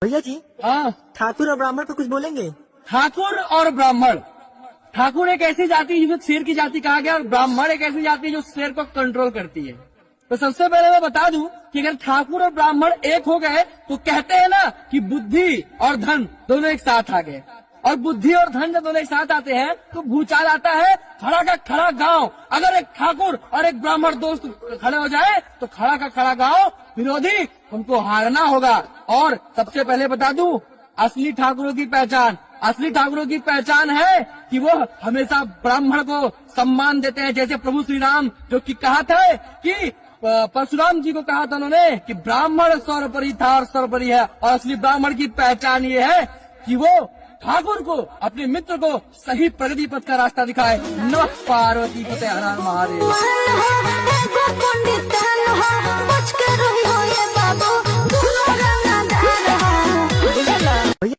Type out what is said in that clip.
भैया जी, हाँ, ठाकुर और ब्राह्मण पे कुछ बोलेंगे? ठाकुर और ब्राह्मण। ठाकुर एक ऐसी जाति है जिसे शेर की जाति कहा गया, और ब्राह्मण एक ऐसी जाति है जो शेर को कंट्रोल करती है। तो सबसे पहले मैं बता दूं कि अगर ठाकुर और ब्राह्मण एक हो गए तो कहते हैं ना कि बुद्धि और धन दोनों एक साथ आ गए। और बुद्धि और धन जब दोनों एक साथ आते हैं तो भूचाल आता है। खड़ा का खड़ा गांव, अगर एक ठाकुर और एक ब्राह्मण दोस्त खड़े हो जाए तो खड़ा का खड़ा गांव विरोधी उनको हारना होगा। और सबसे पहले बता दूं, असली ठाकुरों की पहचान है कि वो हमेशा ब्राह्मण को सम्मान देते हैं। जैसे प्रभु श्री राम जो कि कहा था कि परशुराम जी को कहा था उन्होंने कि ब्राह्मण सर्वोपरि था और सर्वोपरि है। और असली ब्राह्मण की पहचान ये है कि वो ठाकुर को, अपने मित्र को सही प्रगति पथ का रास्ता दिखाए। नमः पार्वती पते हर हर महादेव।